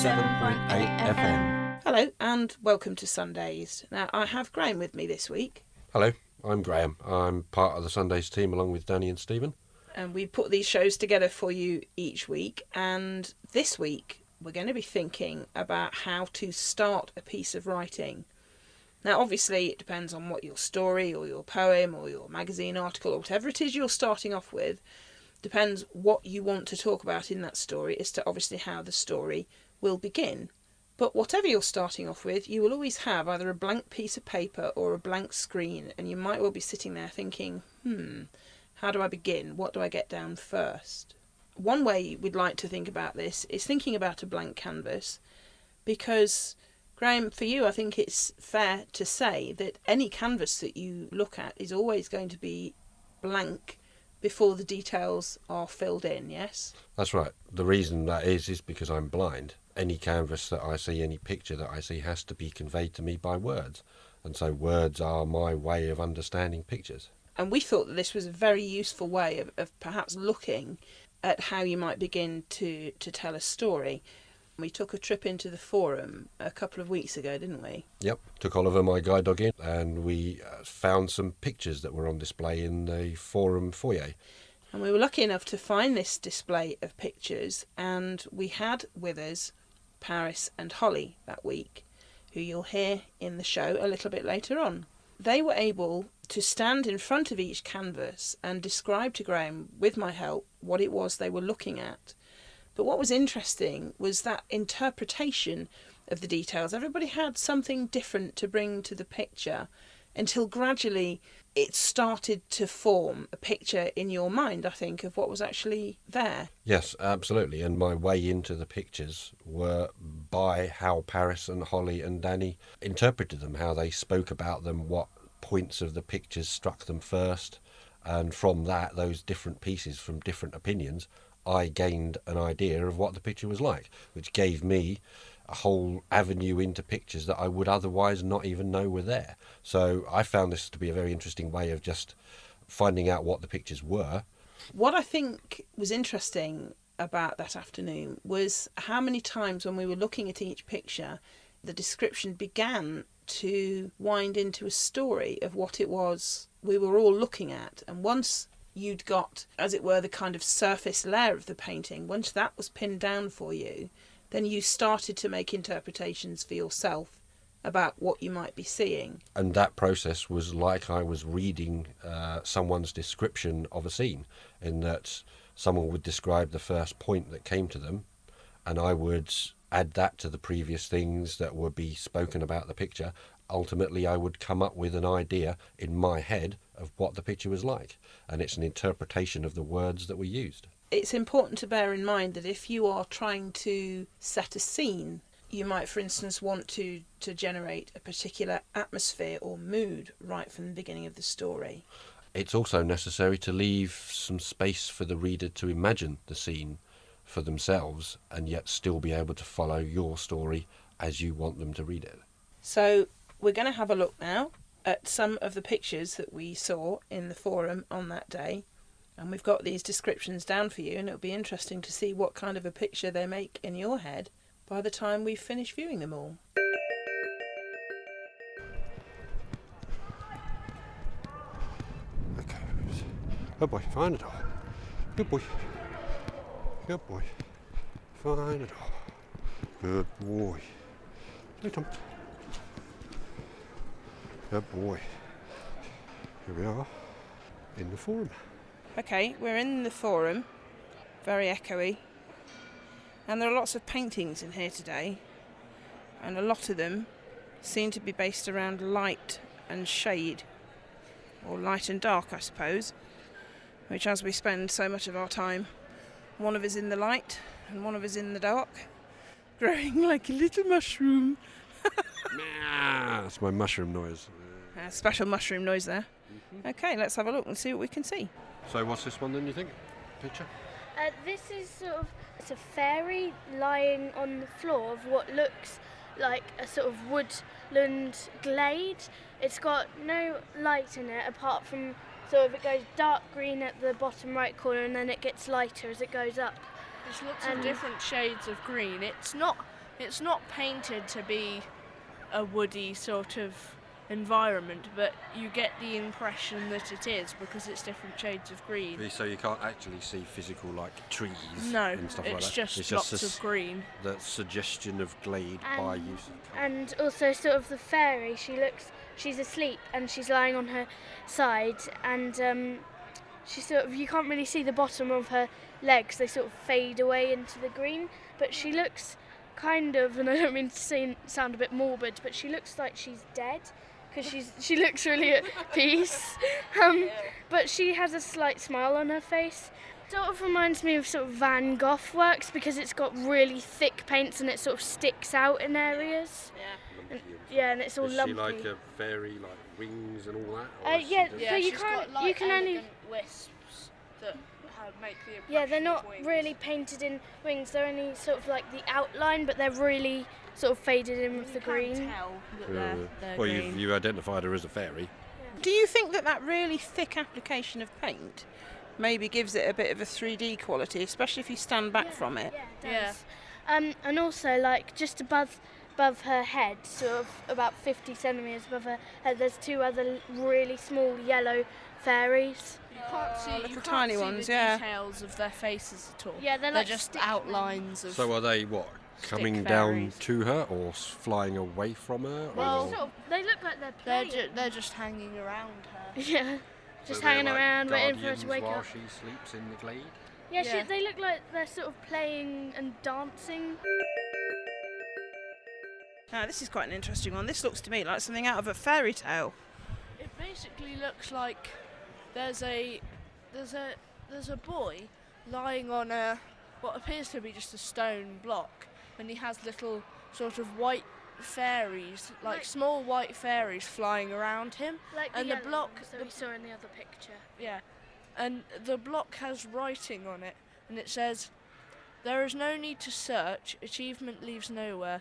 107.8 FM. Hello and welcome to Sundazed. Now I have Graham with me this week. Hello, I'm Graham. I'm part of the Sundazed team along with Danny and Stephen. And we put these shows together for you each week, and this week we're going to be thinking about how to start a piece of writing. Now obviously it depends on what your story or your poem or your magazine article or whatever it is you're starting off with, depends what you want to talk about in that story as to obviously how the story will begin. But whatever you're starting off with, you will always have either a blank piece of paper or a blank screen, and you might well be sitting there thinking, how do I begin? What do I get down first? One way we'd like to think about this is thinking about a blank canvas, because, Graham, for you, I think it's fair to say that any canvas that you look at is always going to be blank before the details are filled in, yes? That's right. The reason that is because I'm blind. Any canvas that I see, any picture that I see has to be conveyed to me by words. And so words are my way of understanding pictures. And we thought that this was a very useful way of perhaps looking at how you might begin to tell a story. We took a trip into the forum a couple of weeks ago, didn't we? Yep. Took Oliver, my guide dog, in, and we found some pictures that were on display in the forum foyer. And we were lucky enough to find this display of pictures, and we had with us Paris and Holly that week, who you'll hear in the show a little bit later on. They were able to stand in front of each canvas and describe to Graham, with my help, what it was they were looking at. But what was interesting was that interpretation of the details. Everybody had something different to bring to the picture until gradually it started to form a picture in your mind, I think, of what was actually there. Yes, absolutely. And my way into the pictures were by how Paris and Holly and Danny interpreted them, how they spoke about them, what points of the pictures struck them first. And from that, those different pieces from different opinions, I gained an idea of what the picture was like, which gave me a whole avenue into pictures that I would otherwise not even know were there. So I found this to be a very interesting way of just finding out what the pictures were. What I think was interesting about that afternoon was how many times when we were looking at each picture, the description began to wind into a story of what it was we were all looking at. And once you'd got, as it were, the kind of surface layer of the painting, once that was pinned down for you, then you started to make interpretations for yourself about what you might be seeing. And that process was like I was reading someone's description of a scene, in that someone would describe the first point that came to them, and I would add that to the previous things that would be spoken about the picture. Ultimately, I would come up with an idea in my head of what the picture was like, and it's an interpretation of the words that were used. It's important to bear in mind that if you are trying to set a scene, you might, for instance, want to generate a particular atmosphere or mood right from the beginning of the story. It's also necessary to leave some space for the reader to imagine the scene for themselves and yet still be able to follow your story as you want them to read it. So we're going to have a look now at some of the pictures that we saw in the forum on that day. And we've got these descriptions down for you, and it'll be interesting to see what kind of a picture they make in your head by the time we've finished viewing them all. Okay. Good boy, find it all. Good boy. Good boy. Find it all. Good boy. Hey, Tom. Good boy. Here we are in the forum. Okay, we're in the forum, very echoey, and there are lots of paintings in here today, and a lot of them seem to be based around light and shade, or light and dark, I suppose, which, as we spend so much of our time, one of us in the light and one of us in the dark, growing like a little mushroom. That's my mushroom noise. A special mushroom noise there. Okay, let's have a look and see what we can see. So what's this one then, you think? Picture? This is sort of, it's a fairy lying on the floor of what looks like a sort of woodland glade. It's got no light in it apart from sort of it goes dark green at the bottom right corner and then it gets lighter as it goes up. There's lots of different shades of green. It's not it's not painted to be a woody sort of environment, but you get the impression that it is because it's different shades of green. So you can't actually see physical like trees No, and stuff like it's that. just lots of green. The suggestion of glade by use of colour. And also sort of the fairy, she's asleep and she's lying on her side, and she sort of, you can't really see the bottom of her legs, they sort of fade away into the green, but she looks kind of, and I don't mean to sound a bit morbid, but she looks like she's dead, because she looks really at peace, but she has a slight smile on her face. Sort of reminds me of sort of Van Gogh works, because it's got really thick paints and it sort of sticks out in areas. And it's all Is lumpy. she like a fairy, like wings and all that? Yeah, Or is she but you she's can't. got, You can only. elegant wisps that make the impression. Yeah, they're not of wings. really painted in wings. They're only sort of like the outline, but they're really sort of faded in with the green. You can tell that they're well, green. you identified her as a fairy. Do you think that really thick application of paint maybe gives it a bit of a 3D quality, especially if you stand back from it? Yeah, it does. And also, like, just above her head, sort of about 50 centimetres above her head, there's two other really small yellow fairies. You can't see, little you can't tiny see ones, the yeah. details of their faces at all. Yeah, they're like just stick outlines of. So are they what? Coming Stick down fairies. to her or flying away from her? Well, or? They look like they're they're, playing. they're just hanging around her. Yeah, So just they're hanging like around waiting for her guardians to wake while up. she sleeps in the glade? Yeah, Yeah. they look like they're sort of playing and dancing. Now, this is quite an interesting one. This looks to me like something out of a fairy tale. It basically looks like there's a boy lying on what appears to be just a stone block, and he has little sort of white fairies, like small white fairies flying around him. Like And the yellow block- ones that we saw in the other picture. Yeah, and the block has writing on it, and it says, "There is no need to search, achievement leaves nowhere,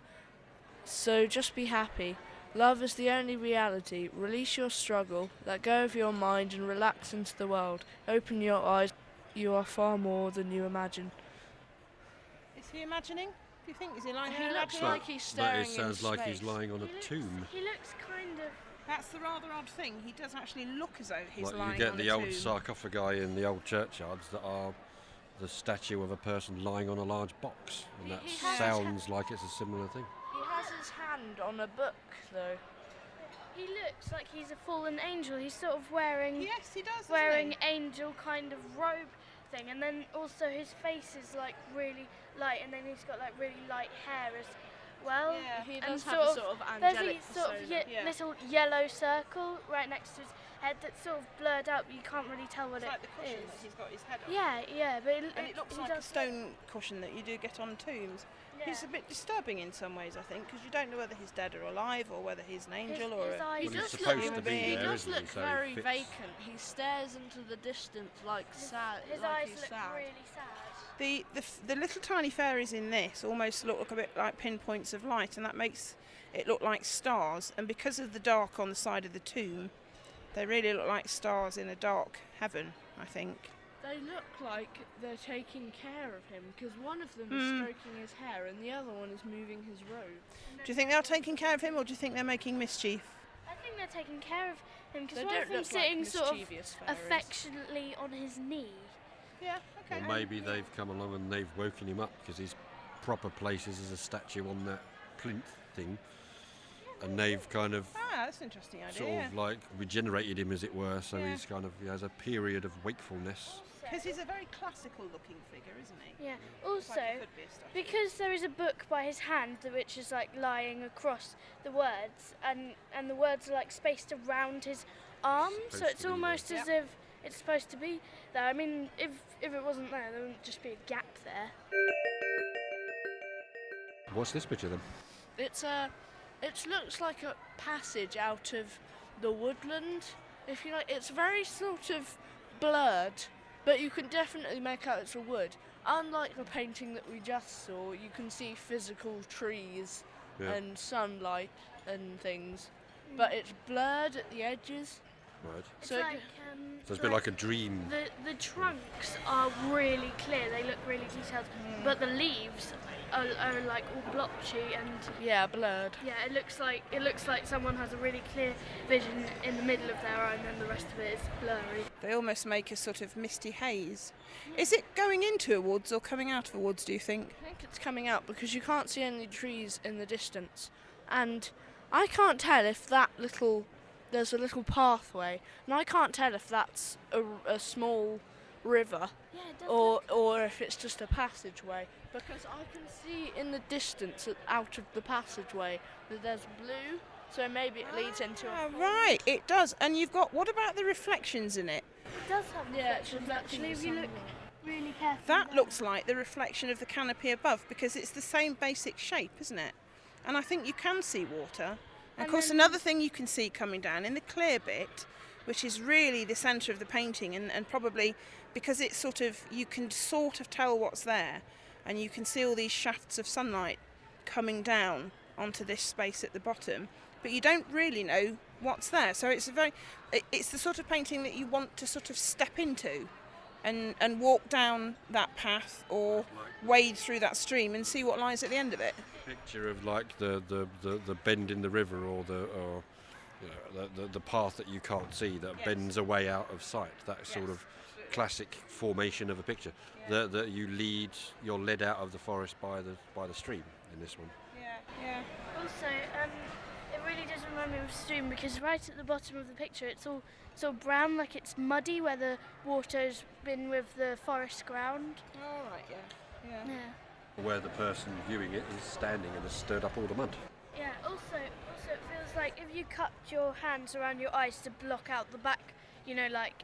so just be happy. Love is the only reality. Release your struggle, let go of your mind and relax into the world. Open your eyes, you are far more than you imagine." Is he imagining? Do you think? Is he lying He there looks imagining? like he's But staring it sounds into like he's space. lying on a tomb. He looks kind of. That's the rather odd thing. He does actually look as though he's Like lying you get on the a old tomb. sarcophagi in the old churchyards that are the statue of a person lying on a large box, and that He has- sounds like it's a similar thing. He has his hand on a book, though. He looks like he's a fallen angel. He's sort of wearing Yes, he does. wearing angel kind of robe thing, and then also his face is like really light, and then he's got like really light hair as well. Yeah. He And does have a sort of there's angelic a sort of persona. Yeah. little yellow circle right next to his head that's sort of blurred out, but you can't really tell what It's like the it cushion is. that he's got his head on. Yeah, but And it looks he like a does- stone cushion that you do get on tombs. Yeah. He's a bit disturbing in some ways, I think, because you don't know whether he's dead or alive, or whether he's an angel or his a... eyes He Well, he's does supposed look, to be he there, does isn't he? look So he very fits. vacant. He stares into the distance like sad, his like eyes he's look sad. really sad. The little tiny fairies in this almost look a bit like pinpoints of light, and that makes it look like stars. And because of the dark on the side of the tomb, they really look like stars in a dark heaven, I think. They look like they're taking care of him because one of them is stroking his hair and the other one is moving his robe. Do you think they're taking care of him, or do you think they're making mischief? I think they're taking care of him because They one don't of them look sitting like sort of mischievous fairies. affectionately on his knee. Yeah, okay. Or maybe they've come along and they've woken him up because his proper place is as a statue on that plinth thing, and they've kind of Ah, that's an interesting idea. sort of like regenerated him, as it were. So Yeah. he's kind of he has a period of wakefulness. Because he's a very classical looking figure, isn't he? Yeah. Looks like he Also, could be a statue. because there is a book by his hand which is like lying across the words, and the words are like spaced around his arm, so Supposed it's to be almost there. as if it's supposed to be there. I mean, if it wasn't there wouldn't just be a gap there. What's this picture then? It looks like a passage out of the woodland. If you like, it's very sort of blurred, but you can definitely make out it's a wood. Unlike the painting that we just saw, you can see physical trees Yeah. and sunlight and things, but it's blurred at the edges. Right. It's So- like So it's a bit like a dream. the trunks are really clear. They look really detailed, but the leaves are like all blotchy and Yeah, blurred. yeah, it looks like someone has a really clear vision in the middle of their eye, and then the rest of it is blurry. They almost make a sort of misty haze. Is it going into a woods or coming out of a woods, do you think? I think it's coming out because you can't see any trees in the distance, and I can't tell if there's a little pathway, and I can't tell if that's a small river Yeah, it does. or if it's just a passageway, because I can see in the distance out of the passageway that there's blue, so maybe it leads into a forest. Right, it does. And you've got, what about the reflections in it? It does have Yeah, it's reflections reflecting actually. the If you look sunlight. really carefully. That looks like the reflection of the canopy above, because it's the same basic shape, isn't it? And I think you can see water. And of course, another thing you can see coming down in the clear bit, which is really the centre of the painting, and probably because it's sort of, you can sort of tell what's there, and you can see all these shafts of sunlight coming down onto this space at the bottom, but you don't really know what's there. So it's it's the sort of painting that you want to sort of step into and walk down that path or wade through that stream and see what lies at the end of it. Picture of like the bend in the river, or the path that you can't see that Yes. bends away out of sight. That sort of classic formation of a picture. Yeah. That you're led out of the forest by the stream in this one. Yeah. Also, it really does remind me of a stream, because right at the bottom of the picture it's all sort of brown, like it's muddy where the water's been with the forest ground. All right. Yeah. Yeah. Where the person viewing it is standing and has stirred up all the mud. Yeah, also it feels like if you cut your hands around your eyes to block out the back, like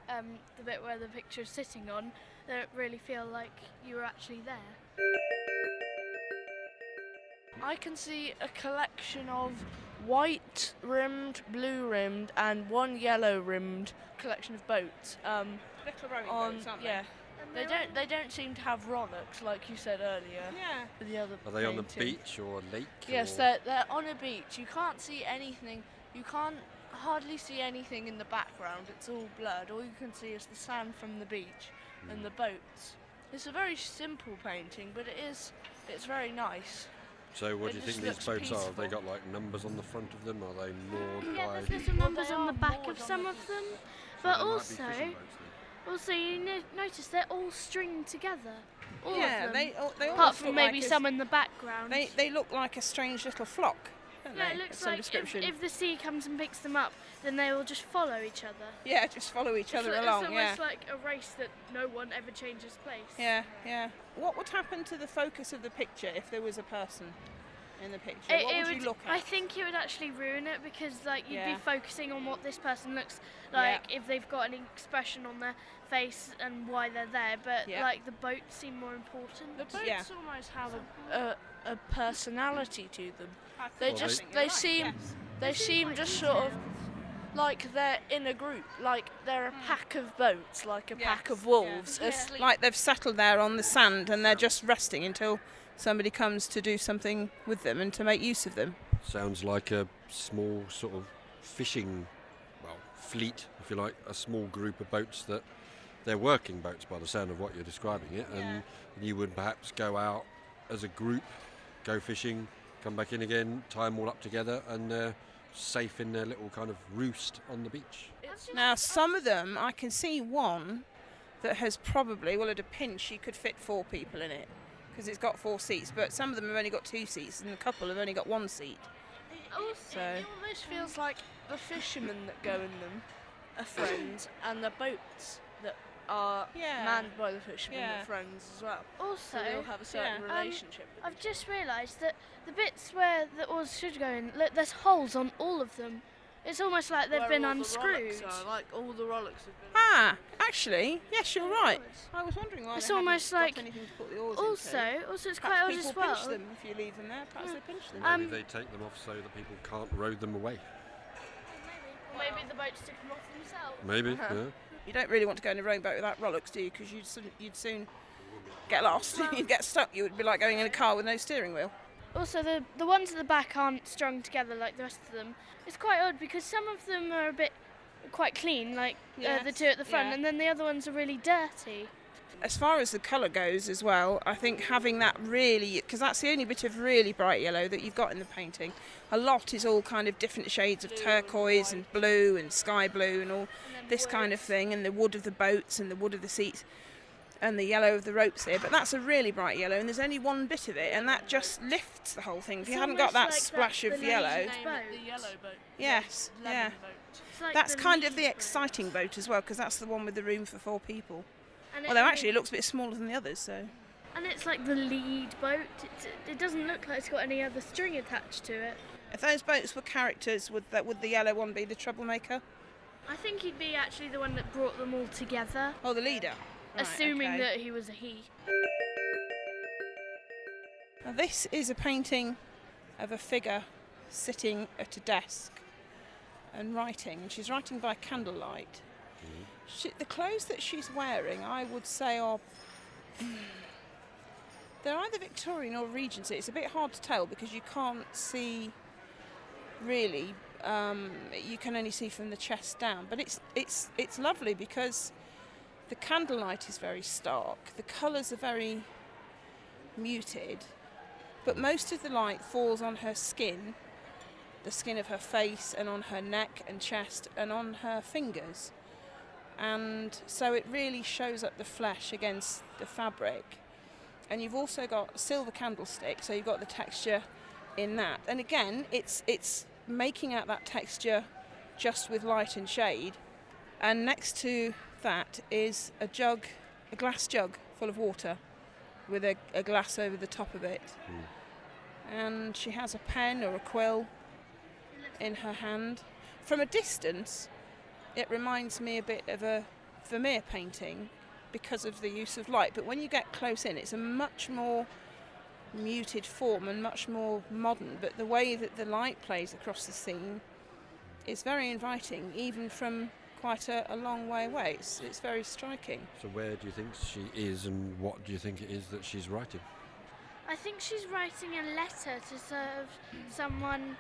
the bit where the picture is sitting on, then it really feel like you were actually there. I can see a collection of white rimmed, blue rimmed, and one yellow rimmed collection of boats. Little rowing On boats, aren't yeah, And they don't seem to have rowlocks like you said earlier. Yeah. With the other Are they on the painting. beach or a lake? Yes, or... they're on a beach. You can't see anything. You can't hardly see anything in the background. It's all blurred. All you can see is the sand from the beach and the boats. It's a very simple painting, but it's very nice. So what It do you just think these looks boats are? Have they peaceful. got like numbers on the front of them? Are they moored Yeah, by... there's little numbers they on the are back moored of on some the- of them, So but they might be fishing also boats then. you notice they're all stringed together. All Yeah, of them. they Apart almost from look maybe like some in the background. they look like a strange little flock, don't Yeah, they? it looks Some like description. if the sea comes and picks them up, then they will just follow each other. Yeah, just follow each other it's along. almost like a race that no one ever changes place. Yeah. What would happen to the focus of the picture if there was a person in the picture? It- What it would you look at? I think it would actually ruin it, because you'd Yeah. be focusing on what this person looks like, if they've got any expression on their face and why they're there. But Yeah. the boats seem more important. The boats Yeah. almost have a personality to them. I They think just you're they right, seem yes. they seem just sort of like they're in a group, like they're a pack of boats, like a pack Yes, of wolves yeah. asleep. Like they've settled there on the sand and they're just resting until somebody comes to do something with them and to make use of them. Sounds like a small sort of fishing, fleet, if you like, a small group of boats that they're working boats by the sound of what you're describing it, and you would perhaps go out as a group, go fishing, come back in again, tie them all up together, and they're safe in their little kind of roost on the beach. Now, some of them, I can see one that has probably, well, at a pinch, you could fit 4 people in it because it's got 4 seats, but some of them have only got 2 seats and a couple have only got 1 seat. So, It almost feels like the fishermen that go in them are friends, and the boats that are Yeah. manned by the fishermen Yeah. are friends as well. Also, So they'll have a certain yeah. relationship with I've just realised that the bits where the oars should go in, look, there's holes on all of them. It's almost like they've where been all the unscrewed. rowlocks are, like all the rowlocks have been. actually, yes, you're right. I was wondering why It's they hadn't almost got like- anything to put the oars Also, into. it's Perhaps quite odd people as well. pinch them if you leave them there. Perhaps they pinch them. Maybe they take them off so that people can't row them away. Maybe the boats took them off themselves. Maybe, Uh-huh. yeah. You don't really want to go in a rowing boat without rowlocks, do you? Because you'd soon get lost. You'd get stuck. You would be like going in a car with no steering wheel. Also, the ones at the back aren't strung together like the rest of them. It's quite odd because some of them are a bit quite clean, like the Yes, two at the front, yeah. and then the other ones are really dirty. As far as the colour goes as well, I think having that really, because that's the only bit of really bright yellow that you've got in the painting. A lot is all kind of different shades of turquoise and blue and sky blue and all this kind of thing, and the wood of the boats and the wood of the seats and the yellow of the ropes here. But that's a really bright yellow, and there's only one bit of it, and that just lifts the whole thing. If you It's hadn't got almost that like splash that of Millennium yellow, boat. The yellow boat. yes, Lemon yeah. boat. It's like That's the kind of the lead boat. exciting boat as well, because that's the one with the room for 4 people. And Although actually it looks a bit smaller than the others, so. And it's like the lead boat. It doesn't look like it's got any other string attached to it. If those boats were characters, would the yellow one be the troublemaker? I think he'd be actually the one that brought them all together, Oh, the leader. Right, assuming okay. that he was a he. Now, this is a painting of a figure sitting at a desk and writing. And she's writing by candlelight. The clothes that she's wearing, I would say, are they're either Victorian or Regency. It's a bit hard to tell because you can't see really. You can only see from the chest down. But it's lovely because the candlelight is very stark. The colours are very muted. But most of the light falls on her skin, the skin of her face, and on her neck and chest and on her fingers. And so it really shows up the flesh against the fabric. And you've also got a silver candlestick, so you've got the texture in that. And again, it's making out that texture just with light and shade. And next to that is a glass jug full of water with a glass over the top of it. And she has a pen or a quill in her hand. From a distance, it reminds me a bit of a Vermeer painting because of the use of light. But when you get close in, it's a much more muted form and much more modern. But the way that the light plays across the scene is very inviting, even from quite a long way away. It's very striking. So where do you think she is, and what do you think it is that she's writing? I think she's writing a letter to serve someone,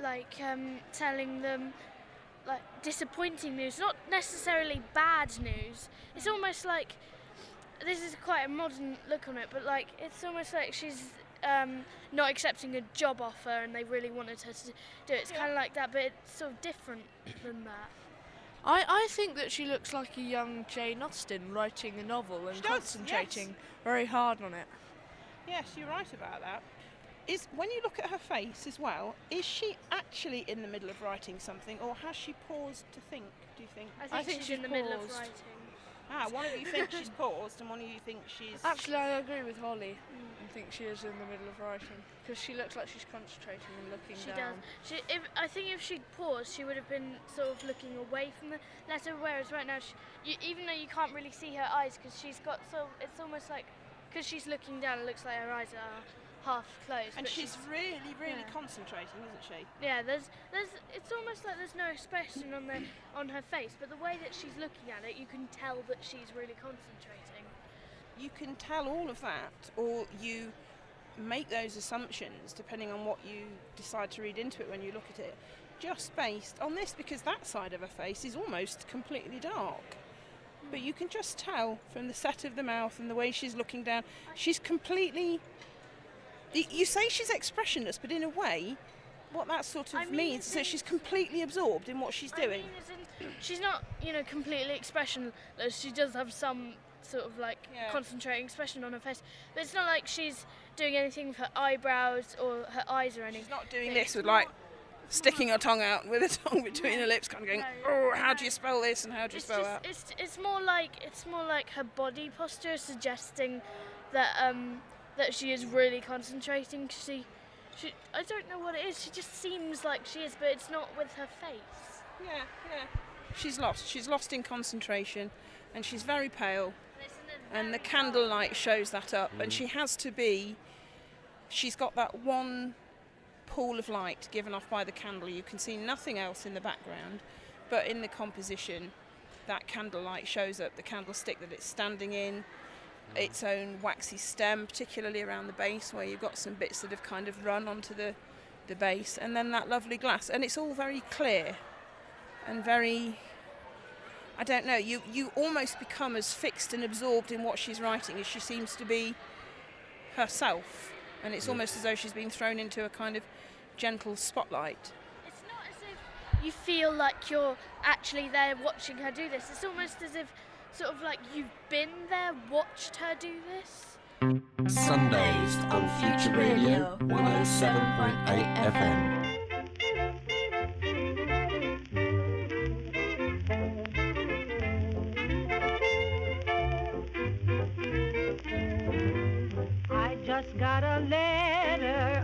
like telling them like disappointing news, not necessarily bad news. It's almost like, this is quite a modern look on it, but like it's almost like she's not accepting a job offer and they really wanted her to do it. It's kind of like that, but it's sort of different than that. I think that she looks like a young Jane Austen writing a novel and She does, concentrating yes. very hard on it. Yes, you're right about that. When you look at her face as well, is she actually in the middle of writing something, or has she paused to think, do you think? I think she's in the middle of paused. writing. One of you thinks she's paused and one of you thinks she's... Actually, I agree with Holly. I think she is in the middle of writing because she looks like she's concentrating and looking She down. does. I think if she'd paused, she would have been sort of looking away from the letter, whereas right now, even though you can't really see her eyes because she's got it's almost like, because she's looking down, it looks like her eyes are half closed. And but she's really yeah. concentrating, isn't she? Yeah, it's almost like there's no expression on her face, but the way that she's looking at it, you can tell that she's really concentrating. You can tell all of that, or you make those assumptions depending on what you decide to read into it when you look at it, just based on this, because that side of her face is almost completely dark. But you can just tell from the set of the mouth and the way she's looking down, she's completely... You say she's expressionless, but in a way, what that sort of means is that she's completely absorbed in what she's doing. She's not, completely expressionless. She does have some sort of concentrating expression on her face, but it's not like she's doing anything with her eyebrows or her eyes or anything. She's not doing this with sticking her tongue out with her tongue between her lips, kind of going, how do you spell this and how do you spell that? It's more like her body posture suggesting that that she is really concentrating. I don't know what it is. She just seems like she is, but it's not with her face. Yeah. She's lost. She's lost in concentration, and she's very pale. And the candlelight shows that up. And she has to be. She's got that one pool of light given off by the candle. You can see nothing else in the background, but in the composition, that candlelight shows up. The candlestick that it's standing in, its own waxy stem, particularly around the base where you've got some bits that have kind of run onto the base, and then that lovely glass. And it's all very clear and very I don't know, you almost become as fixed and absorbed in what she's writing as she seems to be herself. And it's almost as though she's been thrown into a kind of gentle spotlight. It's not as if you feel like you're actually there watching her do this. It's almost as if sort of like you've been there, watched her do this. Sundazed on Future Radio 107.8 FM. I just got a letter,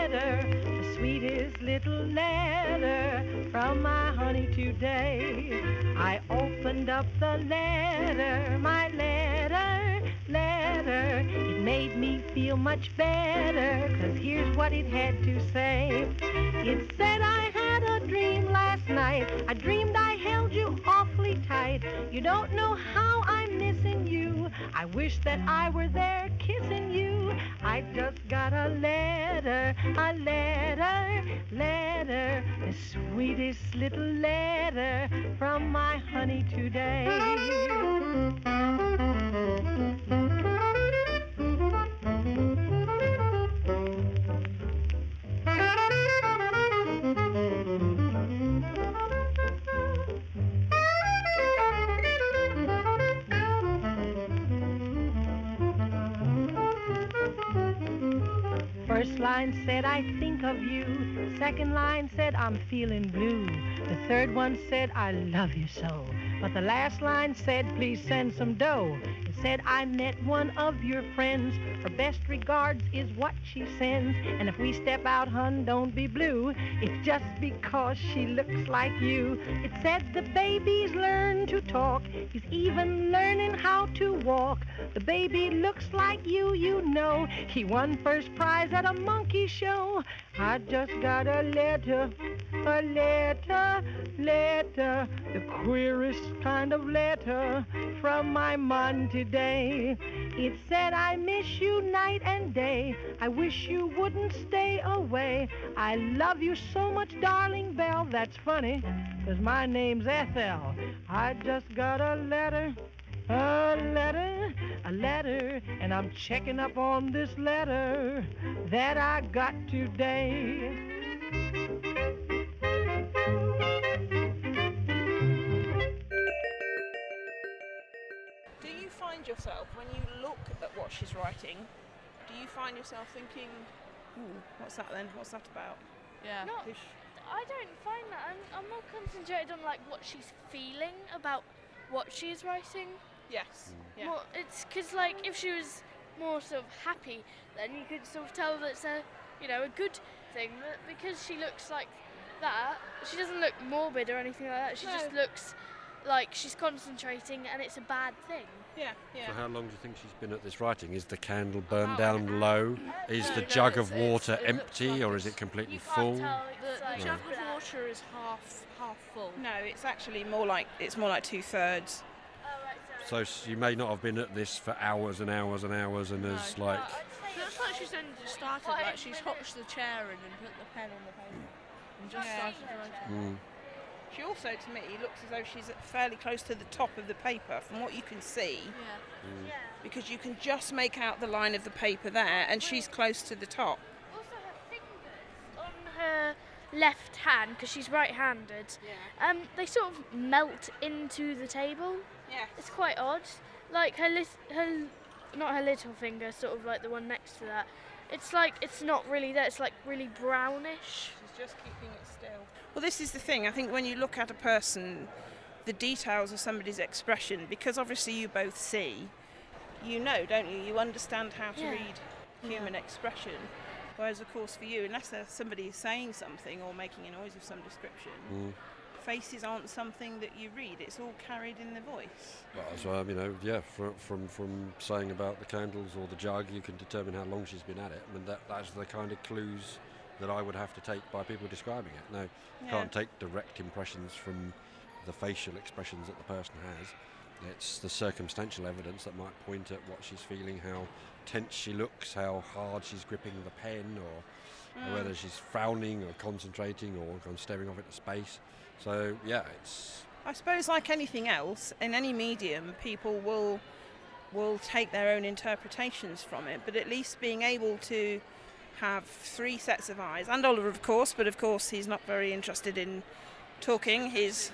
the sweetest little letter from my honey today. I opened up the letter, my letter. It made me feel much better, 'cause here's what it had to say. It said I had a dream last night. I dreamed I held you awfully tight. You don't know how I'm missing you. I wish that I were there kissing you. I just got a letter, the sweetest little letter from my honey today. First line said, I think of you. Second line said, I'm feeling blue. The third one said, I love you so. But the last line said, please send some dough. It said, I met one of your friends. Her best regards is what she sends. And if we step out, hun, don't be blue. It's just because she looks like you. It said the baby's learned to talk. He's even learning how to walk. The baby looks like you know. He won first prize at a monkey show. I just got a letter, the queerest kind of letter from my man today. It said, I miss you night and day. I wish you wouldn't stay away. I love you so much, darling Belle. That's funny, 'cause my name's Ethel. I just got a letter, and I'm checking up on this letter that I got today. Do you find yourself, when you look at what she's writing, do you find yourself thinking, ooh, what's that then? What's that about? Yeah. Not, I don't find that. I'm more concentrated on like what she's feeling about what she's writing. Yes. Yeah. More, it's because like if she was more sort of happy, then you could sort of tell that it's a good thing. But because she looks like that, she doesn't look morbid or anything like that. She just looks like she's concentrating, and it's a bad thing. Yeah. So how long do you think she's been at this writing? Is the candle burned down low? Is the jug of water empty, or is it completely full? The jug of water is half full. No, it's actually more like 2/3. So you may not have been at this for hours and hours and hours, and there's like... It looks like she's only just started, like she's hopped the chair in and put the pen on the paper and just started writing. She also, to me, looks as though she's fairly close to the top of the paper from what you can see. Yeah. Because you can just make out the line of the paper there, and she's close to the top. Also, her fingers on her left hand, because she's right-handed, they sort of melt into the table. Yes. It's quite odd. Like not her little finger, sort of like the one next to that. It's like it's not really there. It's like really brownish. She's just keeping it still. Well, this is the thing. I think when you look at a person, the details of somebody's expression, because obviously you both see, you know, don't you? You understand how to read human expression. Whereas, of course, for you, unless there's somebody saying something or making a noise of some description, faces aren't something that you read. It's all carried in the voice. Well, from saying about the candles or the jug, you can determine how long she's been at it. I mean, that's the kind of clues that I would have to take by people describing it. Now, you can't take direct impressions from the facial expressions that the person has. It's the circumstantial evidence that might point at what she's feeling, how tense she looks, how hard she's gripping the pen, or whether she's frowning or concentrating or kind of staring off into space. So yeah, it's I suppose, like anything else, in any medium, people will take their own interpretations from it, but at least being able to have 3 sets of eyes, and Oliver, of course, but of course he's not very interested in talking, he's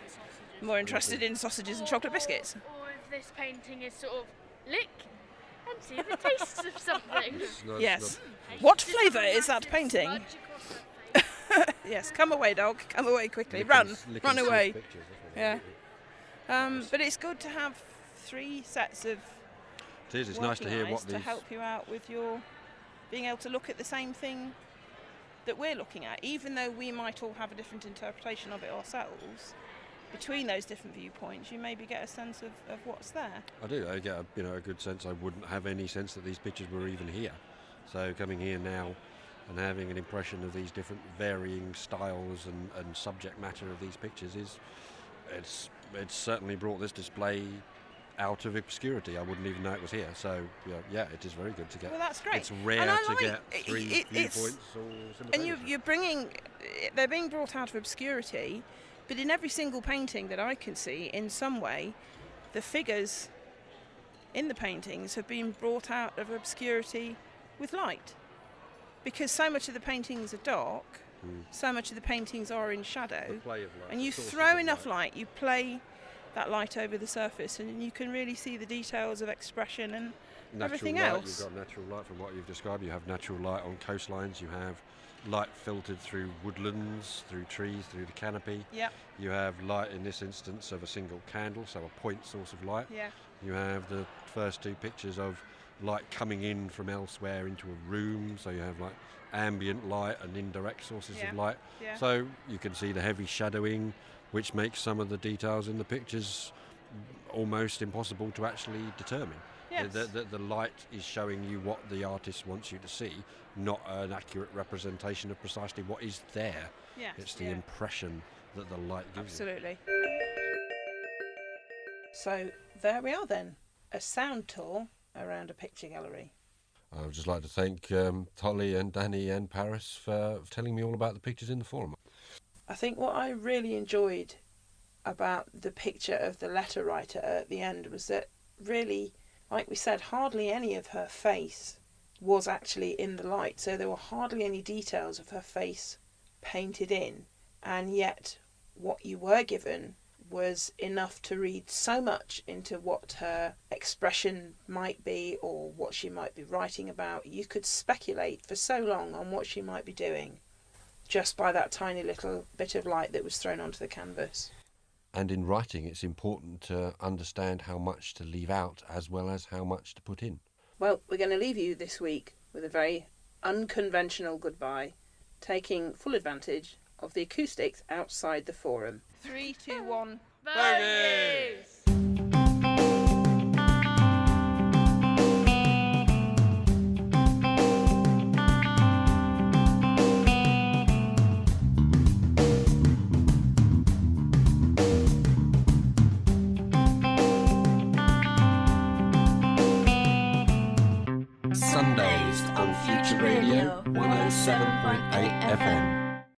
more interested in sausages and chocolate biscuits. Or if this painting is sort of lick and see the taste of something. Yes. What flavour is that painting? Smudge across her face. Yes, come away, dog. Come away quickly. Run away. Yeah. But it's good to have 3 sets of It is. It's nice to hear working what eyes these. to help you out with your being able to look at the same thing that we're looking at, even though we might all have a different interpretation of it ourselves. Between those different viewpoints, you maybe get a sense of what's there. I do. I get a good sense. I wouldn't have any sense that these pictures were even here. So coming here now and having an impression of these different varying styles and subject matter of these pictures it's certainly brought this display out of obscurity. I wouldn't even know it was here. So yeah, it is very good to get. Well, that's great. It's rare And I to like get 3 viewpoints all And simultaneously. they're being brought out of obscurity, but in every single painting that I can see, in some way, the figures in the paintings have been brought out of obscurity with light. Because so much of the paintings are dark, so much of the paintings are in shadow, The play of light, and the you sources throw of enough light. light, you play that light over the surface, and you can really see the details of expression and everything light, else. You've got natural light from what you've described. You have natural light on coastlines. You have light filtered through woodlands, through trees, through the canopy. Yeah, You have light in this instance of a single candle, so a point source of light. yeah, You have the first 2 pictures of light coming in from elsewhere into a room, so you have like ambient light and indirect sources Yeah, of light. yeah. So you can see the heavy shadowing, which makes some of the details in the pictures almost impossible to actually determine. Yes. The light is showing you what the artist wants you to see, not an accurate representation of precisely what is there. Yes, It's the yeah. impression that the light gives you. Absolutely. So there we are then, a sound tour around a picture gallery. I would just like to thank Holly and Danny and Paris for telling me all about the pictures in the forum. I think what I really enjoyed about the picture of the letter writer at the end was that really, like we said, hardly any of her face was actually in the light, so there were hardly any details of her face painted in, and yet what you were given was enough to read so much into what her expression might be or what she might be writing about. You could speculate for so long on what she might be doing just by that tiny little bit of light that was thrown onto the canvas. And in writing, it's important to understand how much to leave out as well as how much to put in. Well, we're going to leave you this week with a very unconventional goodbye, taking full advantage of the acoustics outside the forum. 3, 2, 1. Bogies!